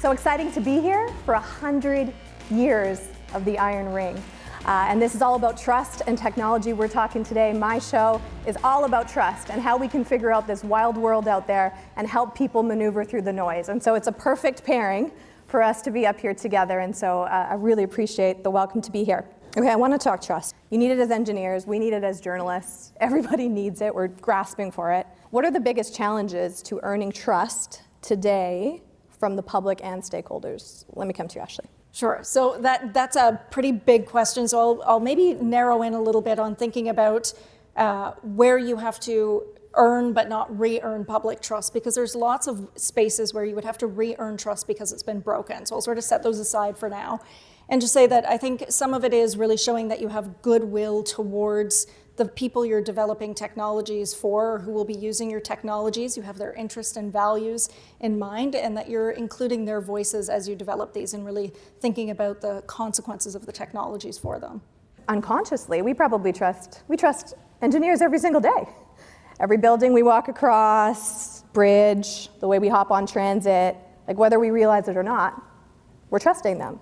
So exciting to be here for 100 years of the Iron Ring. And this is all about trust and technology we're talking today. My show is all about trust and how we can figure out this wild world out there and help people maneuver through the noise. And so it's a perfect pairing for us to be up here together. And so I really appreciate the welcome to be here. Okay, I want to talk trust. You need it as engineers, we need it as journalists. Everybody needs it, we're grasping for it. What are the biggest challenges to earning trust today from the public and stakeholders? Let me come to you, Ashley. Sure. So that's a pretty big question. So I'll maybe narrow in a little bit on thinking about where you have to earn but not re-earn public trust, because there's lots of spaces where you would have to re-earn trust because it's been broken. So I'll sort of set those aside for now and just say that I think some of it is really showing that you have goodwill towards the people you're developing technologies for, or who will be using your technologies. You have their interests and values in mind, and that you're including their voices as you develop these and really thinking about the consequences of the technologies for them. Unconsciously, we trust engineers every single day. Every building we walk across, bridge, the way we hop on transit, like whether we realize it or not, we're trusting them.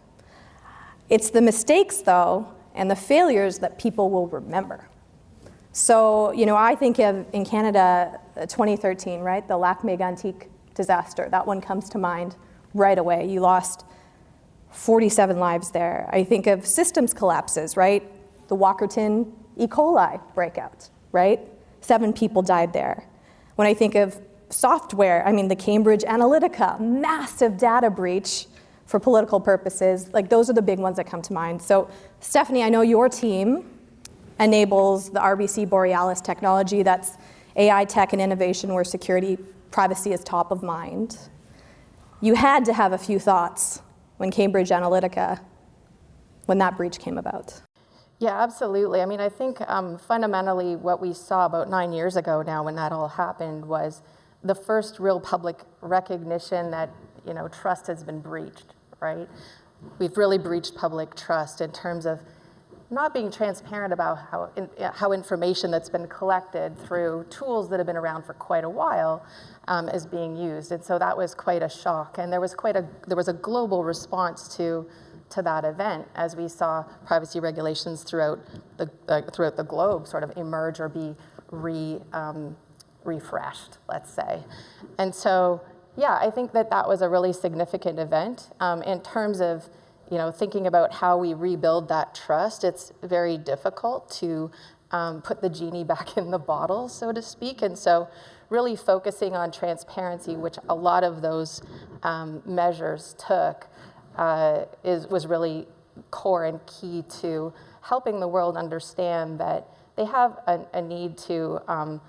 It's the mistakes, though, and the failures that people will remember. So, I think of, in Canada, 2013, right? The Lac Mégantic disaster. That one comes to mind right away. You lost 47 lives there. I think of systems collapses, right? The Walkerton E. coli breakout, right? 7 people died there. When I think of software, the Cambridge Analytica, massive data breach for political purposes. Like, those are the big ones that come to mind. So, Stephanie, I know your team enables the RBC Borealis technology. That's AI tech and innovation where security, privacy is top of mind. You had to have a few thoughts when Cambridge Analytica, when that breach came about. Yeah, absolutely. I think fundamentally what we saw about 9 years ago now when that all happened was the first real public recognition that, trust has been breached, right? We've really breached public trust in terms of not being transparent about how information that's been collected through tools that have been around for quite a while is being used. And so that was quite a shock. And there was a global response to that event as we saw privacy regulations throughout the globe sort of emerge or be refreshed, let's say. And so, yeah, I think that was a really significant event in terms of thinking about how we rebuild that trust. It's very difficult to put the genie back in the bottle, so to speak. And so really focusing on transparency, which a lot of those measures took, was really core and key to helping the world understand that they have a need to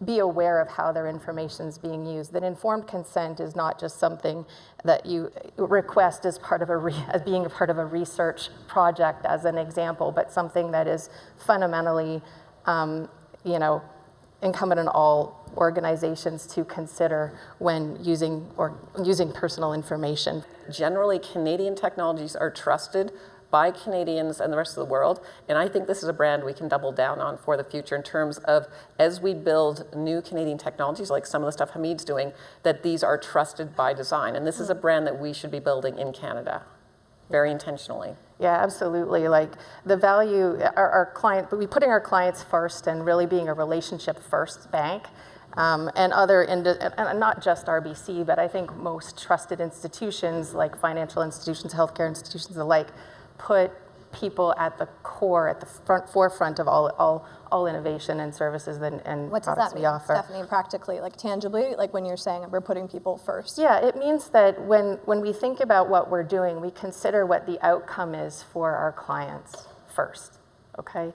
be aware of how their information is being used. That informed consent is not just something that you request as part of as being a part of a research project, as an example, but something that is fundamentally, incumbent on all organizations to consider when using personal information. Generally, Canadian technologies are trusted by Canadians and the rest of the world. And I think this is a brand we can double down on for the future in terms of, as we build new Canadian technologies, like some of the stuff Hamid's doing, that these are trusted by design. And this is a brand that we should be building in Canada, very intentionally. Yeah, absolutely. Like the value, we putting our clients first and really being a relationship first bank. And not just RBC, but I think most trusted institutions like financial institutions, healthcare institutions alike, put people at the core, at the forefront of all innovation and services and what does that mean, Stephanie, practically, like tangibly, like when you're saying we're putting people first? Yeah, it means that when we think about what we're doing, we consider what the outcome is for our clients first, okay?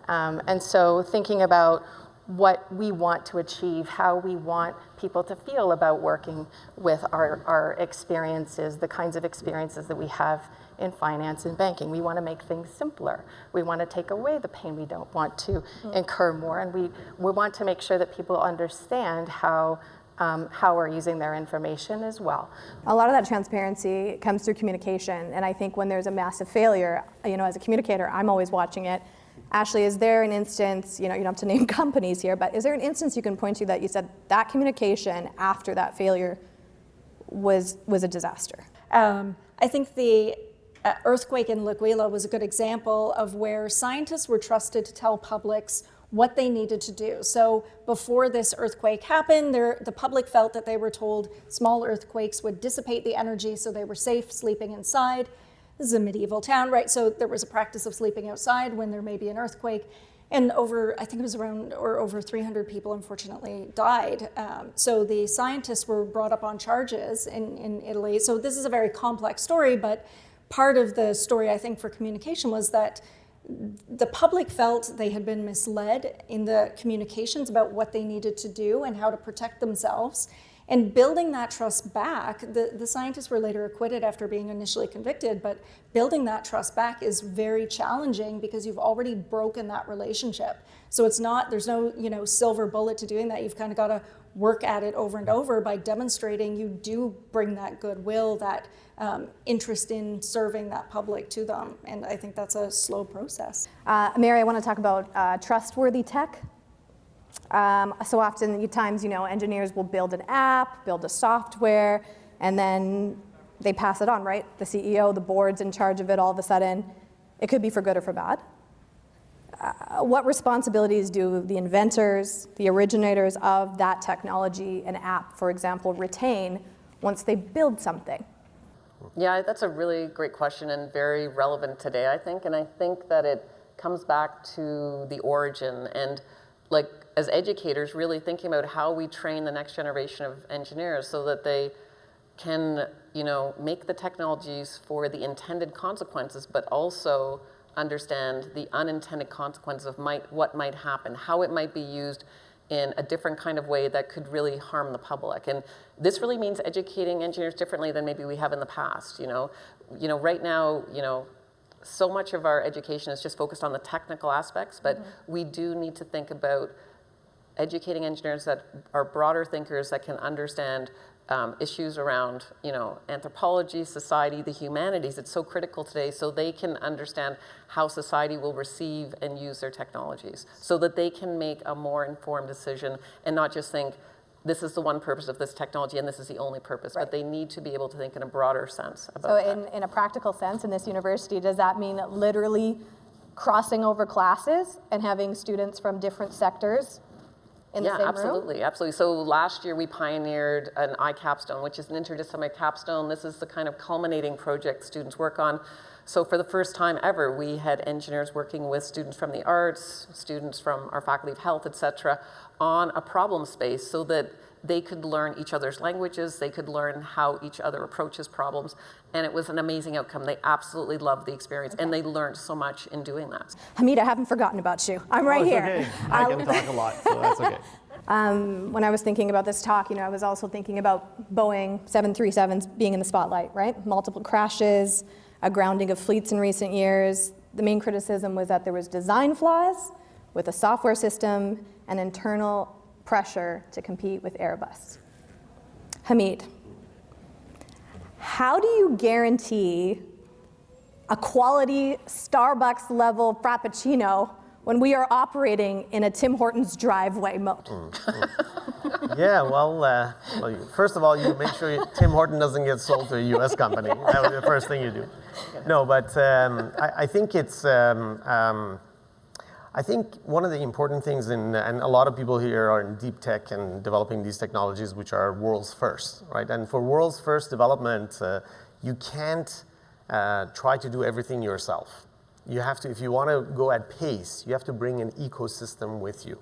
And so thinking about what we want to achieve, how we want people to feel about working with our experiences, the kinds of experiences that we have in finance and banking. We want to make things simpler. We want to take away the pain. We don't want to incur more. And we want to make sure that people understand how we're using their information as well. A lot of that transparency comes through communication. And I think when there's a massive failure, as a communicator, I'm always watching it. Ashley, is there an instance, you don't have to name companies here, but is there an instance you can point to that you said that communication after that failure was a disaster. I think the earthquake in L'Aquila was a good example of where scientists were trusted to tell publics what they needed to do. So before this earthquake happened, the public felt that they were told small earthquakes would dissipate the energy, so they were safe sleeping inside. This is a medieval town, right? So there was a practice of sleeping outside when there may be an earthquake. And I think it was over 300 people, unfortunately, died. So the scientists were brought up on charges in Italy. So this is a very complex story, but part of the story, I think, for communication was that the public felt they had been misled in the communications about what they needed to do and how to protect themselves. And building that trust back, the scientists were later acquitted after being initially convicted, but building that trust back is very challenging because you've already broken that relationship. So there's no silver bullet to doing that. You've kind of got to work at it over and over by demonstrating you do bring that goodwill, that interest in serving that public to them. And I think that's a slow process. Mary, I want to talk about trustworthy tech. So often, engineers will build an app, build a software, and then they pass it on, right? The CEO, the board's in charge of it all of a sudden. It could be for good or for bad. What responsibilities do the inventors, the originators of that technology and app, for example, retain once they build something? Yeah, that's a really great question and very relevant today, I think. And I think that it comes back to the origin and, like, as educators, really thinking about how we train the next generation of engineers so that they can, make the technologies for the intended consequences, but also understand the unintended consequences of what might happen, how it might be used in a different kind of way that could really harm the public. And this really means educating engineers differently than maybe we have in the past. Right now, so much of our education is just focused on the technical aspects, but we do need to think about educating engineers that are broader thinkers that can understand issues around, anthropology, society, the humanities. It's so critical today, so they can understand how society will receive and use their technologies, so that they can make a more informed decision and not just think, this is the one purpose of this technology and this is the only purpose, but they need to be able to think in a broader sense about that. So in a practical sense, in this university, does that mean literally crossing over classes and having students from different sectors in the same room? Absolutely, absolutely. So last year we pioneered an iCapstone, which is an interdisciplinary capstone. This is the kind of culminating project students work on. So for the first time ever, we had engineers working with students from the arts, students from our faculty of health, et cetera, on a problem space so that they could learn each other's languages, they could learn how each other approaches problems, and it was an amazing outcome. They absolutely loved the experience, and they learned so much in doing that. Hamid, I haven't forgotten about you. I'm right here. Okay. I can talk a lot, so that's okay. When I was thinking about this talk, I was also thinking about Boeing 737s being in the spotlight, right? Multiple crashes, a grounding of fleets in recent years. The main criticism was that there was design flaws with a software system and internal pressure to compete with Airbus. Hamid, how do you guarantee a quality Starbucks level Frappuccino when we are operating in a Tim Hortons driveway mode? Yeah, well, first of all, you make sure Tim Horton doesn't get sold to a U.S. company. That would be the first thing you do. No, but I think it's. I think one of the important things, and a lot of people here are in deep tech and developing these technologies, which are world's first, right? And for world's first development, you can't try to do everything yourself. You have to, if you want to go at pace, you have to bring an ecosystem with you.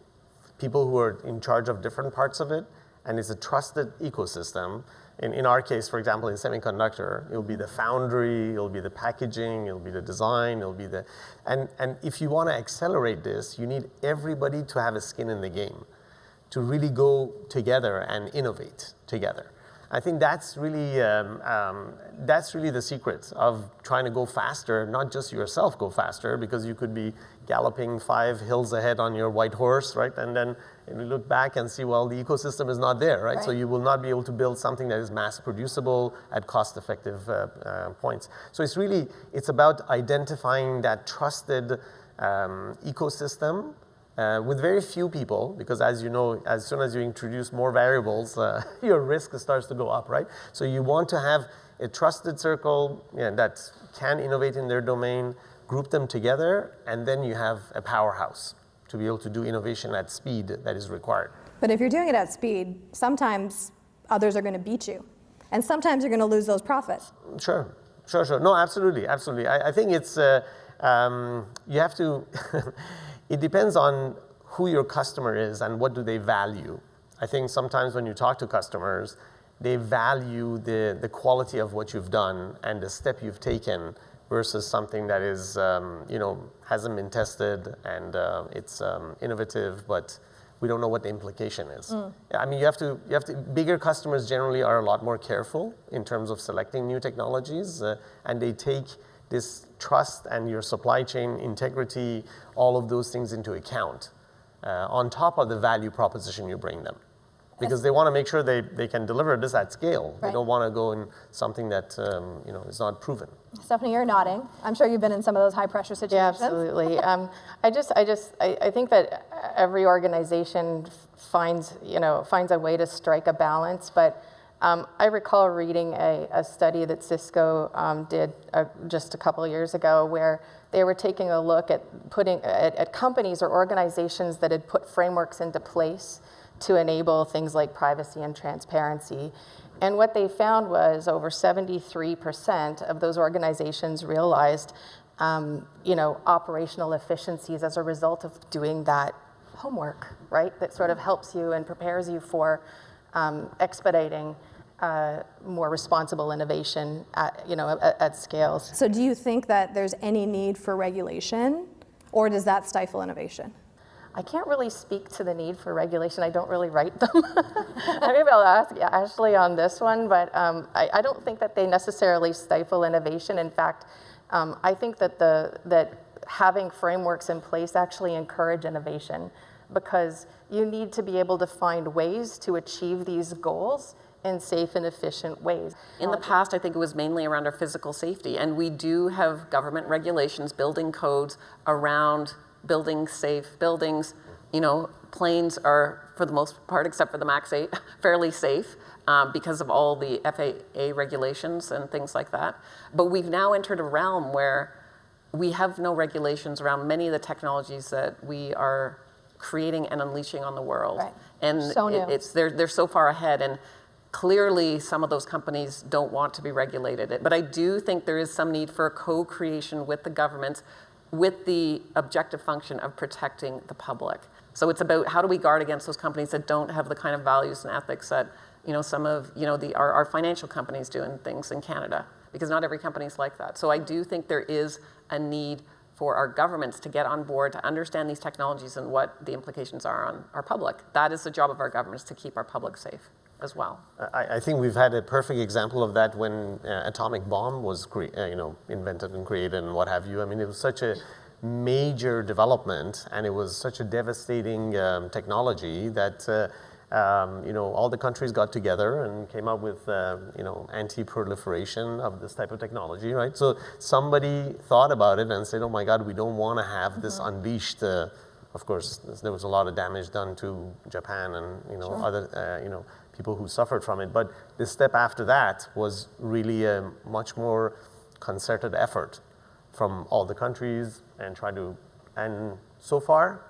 People who are in charge of different parts of it, and it's a trusted ecosystem. In our case, for example, in semiconductor, it'll be the foundry, it'll be the packaging, it'll be the design, it'll be the, and if you want to accelerate this, you need everybody to have a skin in the game, to really go together and innovate together. I think that's really the secret of trying to go faster, not just yourself go faster, because you could be galloping 5 hills ahead on your white horse, right? And then you look back and see, well, the ecosystem is not there, right? So you will not be able to build something that is mass producible at cost-effective points. So it's about identifying that trusted ecosystem with very few people, because as you know, as soon as you introduce more variables, your risk starts to go up, right? So you want to have a trusted circle that can innovate in their domain, group them together, and then you have a powerhouse to be able to do innovation at speed that is required. But if you're doing it at speed, sometimes others are going to beat you. And sometimes you're going to lose those profits. Sure. No, absolutely. I think it's, you have to, it depends on who your customer is and what do they value. I think sometimes when you talk to customers, they value the quality of what you've done and the step you've taken versus something that is, hasn't been tested and it's innovative, but we don't know what the implication is. I mean, bigger customers generally are a lot more careful in terms of selecting new technologies, and they take this trust and your supply chain integrity, all of those things into account, on top of the value proposition you bring them. Because they want to make sure they can deliver this at scale. Right. They don't want to go in something that is not proven. Stephanie, you're nodding. I'm sure you've been in some of those high pressure situations. Yeah, absolutely. I think that every organization finds a way to strike a balance. But I recall reading a study that Cisco did just a couple of years ago, where they were taking a look at at companies or organizations that had put frameworks into place to enable things like privacy and transparency. And what they found was over 73% of those organizations realized, operational efficiencies as a result of doing that homework, right? That sort of helps you and prepares you for expediting more responsible innovation at scales. So do you think that there's any need for regulation, or does that stifle innovation? I can't really speak to the need for regulation. I don't really write them. Maybe I'll ask Ashley on this one, but I don't think that they necessarily stifle innovation. In fact, I think that having frameworks in place actually encourage innovation, because you need to be able to find ways to achieve these goals in safe and efficient ways. In the past, I think it was mainly around our physical safety, and we do have government regulations, building codes around building safe buildings. Planes are, for the most part, except for the MAX 8, fairly safe because of all the FAA regulations and things like that. But we've now entered a realm where we have no regulations around many of the technologies that we are creating and unleashing on the world. Right. And so new. They're so far ahead, and clearly some of those companies don't want to be regulated. But I do think there is some need for co-creation with the governments, with the objective function of protecting the public. So it's about how do we guard against those companies that don't have the kind of values and ethics that some of our financial companies do in things in Canada, because not every company is like that. So I do think there is a need for our governments to get on board, to understand these technologies and what the implications are on our public. That is the job of our governments, to keep our public safe as well. I think we've had a perfect example of that when atomic bomb was invented and created and what have you. I mean, it was such a major development, and it was such a devastating technology that all the countries got together and came up with anti-proliferation of this type of technology, right? So somebody thought about it and said, "Oh my God, we don't want to have this unleashed." Of course, there was a lot of damage done to Japan and other people who suffered from it. But the step after that was really a much more concerted effort from all the countries and so far,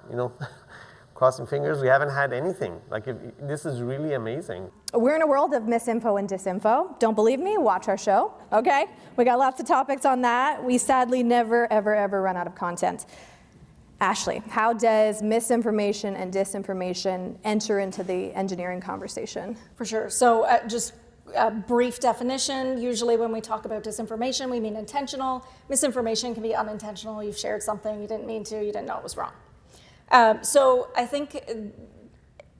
crossing fingers, we haven't had anything. This is really amazing. We're in a world of misinfo and disinfo. Don't believe me? Watch our show, okay? We got lots of topics on that. We sadly never, ever, ever run out of content. Ashley, how does misinformation and disinformation enter into the engineering conversation? For sure. So just a brief definition. Usually when we talk about disinformation, we mean intentional. Misinformation can be unintentional. You've shared something you didn't mean to, you didn't know it was wrong. So I think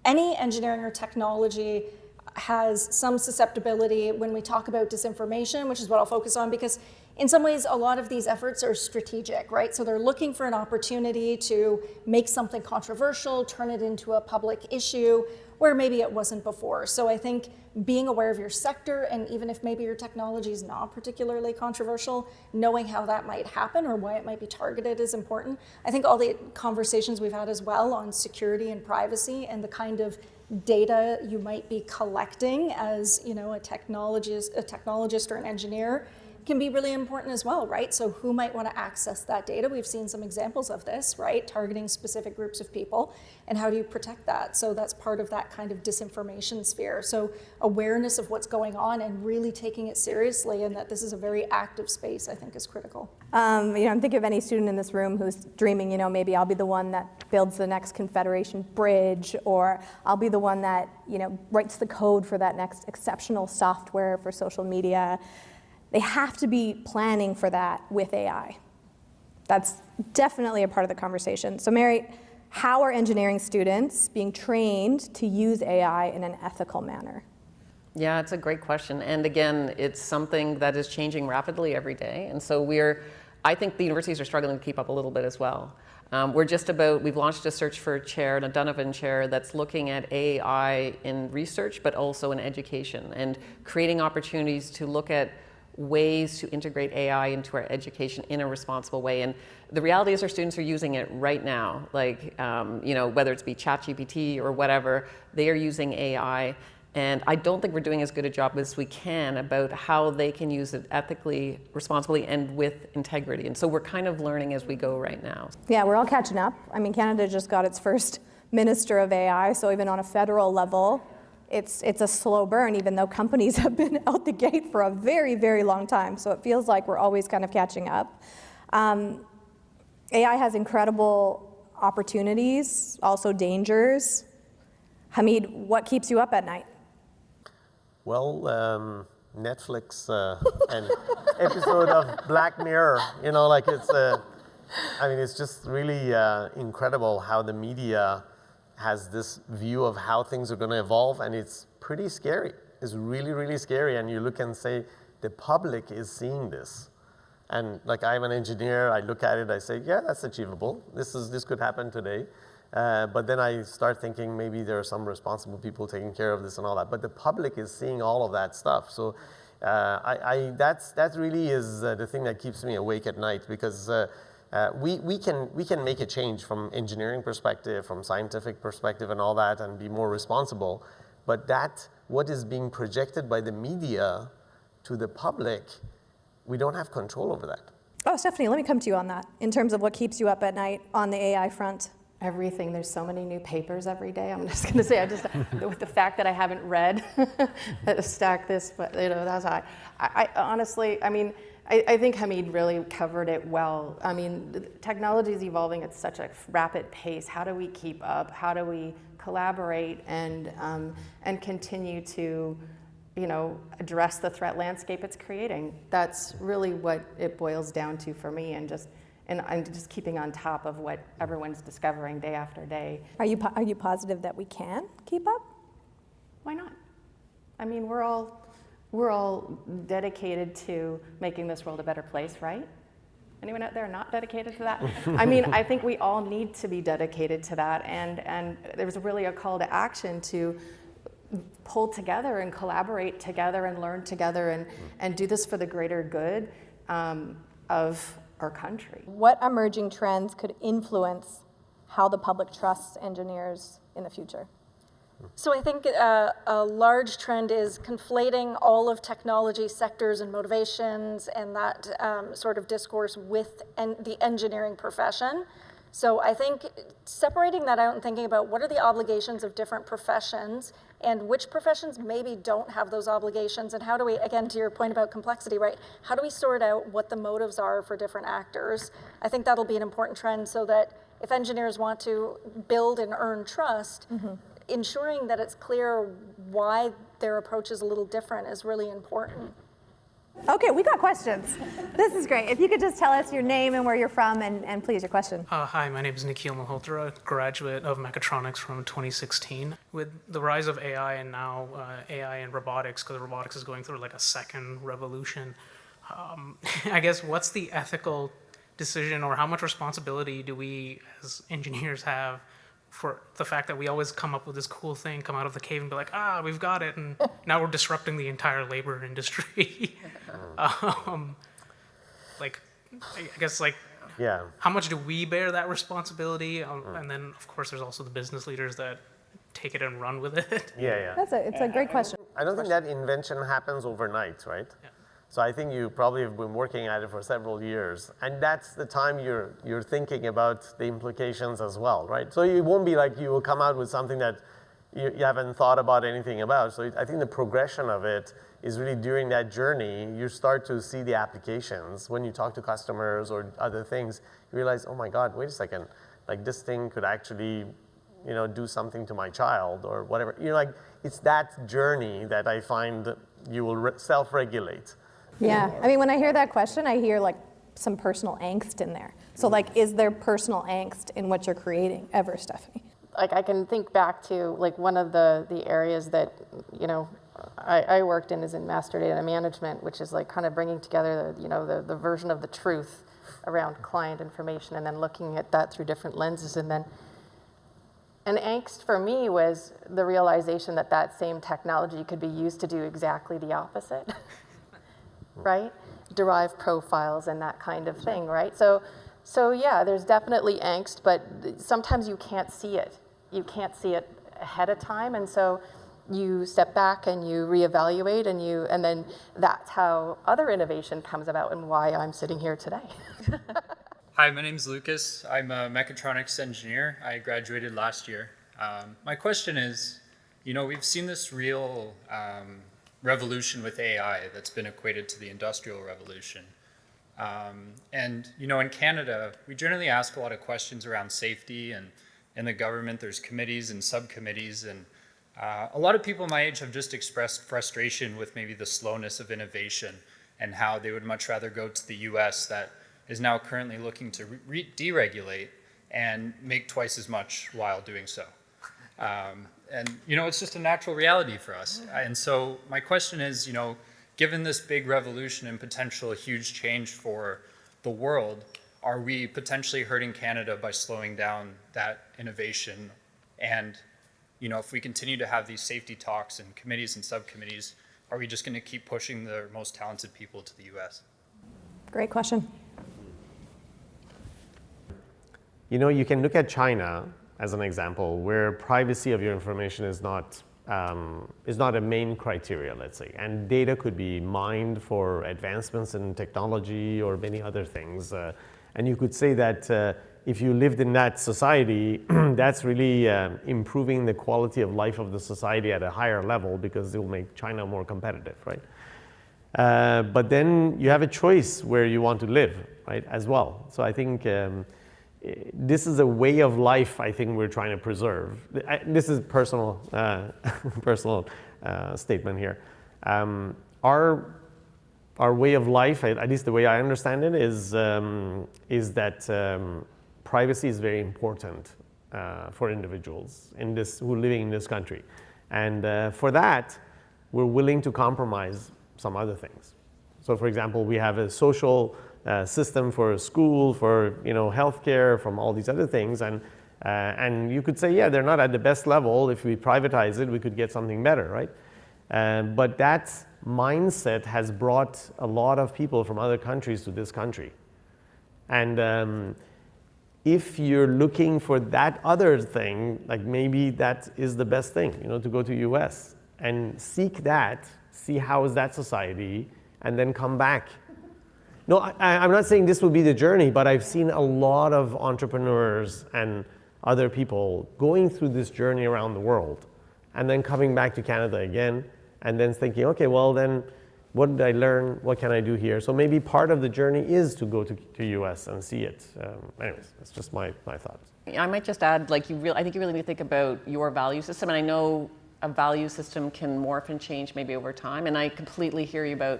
any engineering or technology has some susceptibility when we talk about disinformation, which is what I'll focus on, because in some ways, a lot of these efforts are strategic, right? So they're looking for an opportunity to make something controversial, turn it into a public issue, where maybe it wasn't before. So I think being aware of your sector, and even if maybe your technology is not particularly controversial, knowing how that might happen or why it might be targeted is important. I think all the conversations we've had as well on security and privacy and the kind of data you might be collecting as, you know, a technologist or an engineer can be really important as well, right? So who might want to access that data? We've seen some examples of this, right? Targeting specific groups of people, and how do you protect that? So that's part of that kind of disinformation sphere. So awareness of what's going on and really taking it seriously, and that this is a very active space, I think is critical. You know, I'm thinking of any student in this room who's dreaming, you know, maybe I'll be the one that builds the next Confederation bridge, or I'll be the one that, you know, writes the code for that next exceptional software for social media. They have to be planning for that with AI. That's definitely a part of the conversation. So Mary, how are engineering students being trained to use AI in an ethical manner? Yeah, it's a great question. And again, it's something that is changing rapidly every day. And so I think the universities are struggling to keep up a little bit as well. We've launched a search for a chair, a Donovan chair, that's looking at AI in research, but also in education, and creating opportunities to look at ways to integrate AI into our education in a responsible way. And the reality is our students are using it right now, like, you know, whether it's be ChatGPT or whatever, they are using AI. And I don't think we're doing as good a job as we can about how they can use it ethically, responsibly, and with integrity. And so we're kind of learning as we go right now. Yeah, we're all catching up. I mean, Canada just got its first minister of AI, so even on a federal level, it's a slow burn, even though companies have been out the gate for a very, very long time. So it feels like we're always kind of catching up. AI has incredible opportunities, also dangers. Hamid, what keeps you up at night? Well, Netflix, an episode of Black Mirror, you know, like it's just really incredible how the media has this view of how things are going to evolve, and it's pretty scary. It's really, really scary, and you look and say, the public is seeing this. And like, I'm an engineer, I look at it, I say, yeah, that's achievable. This could happen today. But then I start thinking maybe there are some responsible people taking care of this and all that. But the public is seeing all of that stuff. So that really is the thing that keeps me awake at night, because we can make a change from engineering perspective, from scientific perspective and all that, and be more responsible. But what is being projected by the media to the public, we don't have control over that. Oh, Stephanie, let me come to you on that, in terms of what keeps you up at night on the AI front. Everything. There's so many new papers every day. I'm just going to say, with the fact that I haven't read Stack this, but you know, that's how I honestly, I mean, I think Hamid really covered it well. I mean, technology is evolving at such a rapid pace. How do we keep up? How do we collaborate and continue to, you know, address the threat landscape it's creating? That's really what it boils down to for me, and just keeping on top of what everyone's discovering day after day. Are you positive that we can keep up? Why not? I mean, we're all dedicated to making this world a better place, right? Anyone out there not dedicated to that? I mean, I think we all need to be dedicated to that, and there's really a call to action to pull together and collaborate together and learn together and do this for the greater good of our country. What emerging trends could influence how the public trusts engineers in the future? So I think a large trend is conflating all of technology sectors and motivations and that sort of discourse with the engineering profession. So I think separating that out and thinking about what are the obligations of different professions and which professions maybe don't have those obligations, and how do we, again, to your point about complexity, right? How do we sort out what the motives are for different actors? I think that'll be an important trend, so that if engineers want to build and earn trust, ensuring that it's clear why their approach is a little different is really important. Okay, we got questions. This is great. If you could just tell us your name and where you're from, and please, your question. Hi, my name is Nikhil Malhotra, graduate of mechatronics from 2016. With the rise of AI and now AI and robotics, because robotics is going through like a second revolution, I guess what's the ethical decision, or how much responsibility do we as engineers have for the fact that we always come up with this cool thing, come out of the cave and be like, we've got it, and now we're disrupting the entire labor industry. Like, I guess, like, Yeah. how much do we bear that responsibility? And then, of course, there's also the business leaders that take it and run with it. Yeah. It's a great question. I don't think that invention happens overnight, right? Yeah. So I think you probably have been working at it for several years, and that's the time you're thinking about the implications as well, right? So it won't be like you will come out with something that you haven't thought about anything about. So I think the progression of it is really during that journey, you start to see the applications. When you talk to customers or other things, you realize, oh my God, wait a second, like this thing could actually, do something to my child or whatever. Like, it's that journey that I find you will self-regulate. Yeah, I mean, when I hear that question, I hear like some personal angst in there. So like, is there personal angst in what you're creating ever, Stephanie? Like, I can think back to like one of the areas that, I worked in is in master data management, which is like kind of bringing together the version of the truth around client information and then looking at that through different lenses. And angst for me was the realization that that same technology could be used to do exactly the opposite. Right? Derive profiles and that kind of thing, right? So yeah, there's definitely angst, but sometimes you can't see it. You can't see it ahead of time, and so you step back and you reevaluate, and then that's how other innovation comes about and why I'm sitting here today. Hi, my name's Lucas. I'm a mechatronics engineer. I graduated last year. My question is, we've seen this real revolution with AI that's been equated to the Industrial Revolution. And, in Canada, we generally ask a lot of questions around safety, and in the government, there's committees and subcommittees, and a lot of people my age have just expressed frustration with maybe the slowness of innovation and how they would much rather go to the US that is now currently looking to deregulate and make twice as much while doing so. And, it's just a natural reality for us. And so my question is, given this big revolution and potential huge change for the world, are we potentially hurting Canada by slowing down that innovation? And, if we continue to have these safety talks and committees and subcommittees, are we just going to keep pushing the most talented people to the US? Great question. You can look at China as an example, where privacy of your information is not a main criteria, let's say, and data could be mined for advancements in technology or many other things. And you could say that if you lived in that society, that's really improving the quality of life of the society at a higher level because it will make China more competitive, right? But then you have a choice where you want to live, right, as well. So I think this is a way of life I think we're trying to preserve. This is personal statement here. Our way of life, at least the way I understand it, is that privacy is very important for individuals who are living in this country. And for that, we're willing to compromise some other things. So for example, we have a social system for school, for healthcare, from all these other things, and you could say, yeah, they're not at the best level. If we privatize it, we could get something better, right? But that mindset has brought a lot of people from other countries to this country, and if you're looking for that other thing, like maybe that is the best thing, to go to US and seek that, see how is that society, and then come back. No, I'm not saying this will be the journey, but I've seen a lot of entrepreneurs and other people going through this journey around the world and then coming back to Canada again and then thinking, okay, well then, what did I learn? What can I do here? So maybe part of the journey is to go to US and see it. Anyways, that's just my thoughts. I might just add, I think you really need to think about your value system. And I know a value system can morph and change maybe over time. And I completely hear you about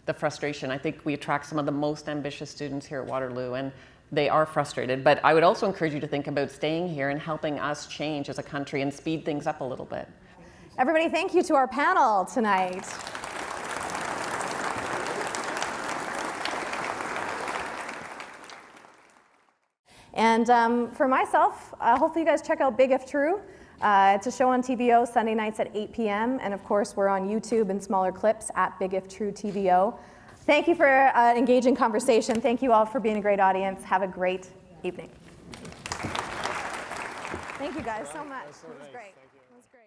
the frustration. I think we attract some of the most ambitious students here at Waterloo, and they are frustrated. But I would also encourage you to think about staying here and helping us change as a country and speed things up a little bit. Everybody, thank you to our panel tonight. And for myself, hopefully you guys check out Big If True. It's a show on TVO Sunday nights at 8 p.m. And of course, we're on YouTube in smaller clips at Big If True TVO. Thank you for engaging conversation. Thank you all for being a great audience. Have a great evening. Thank you guys so much. It was great. It was great.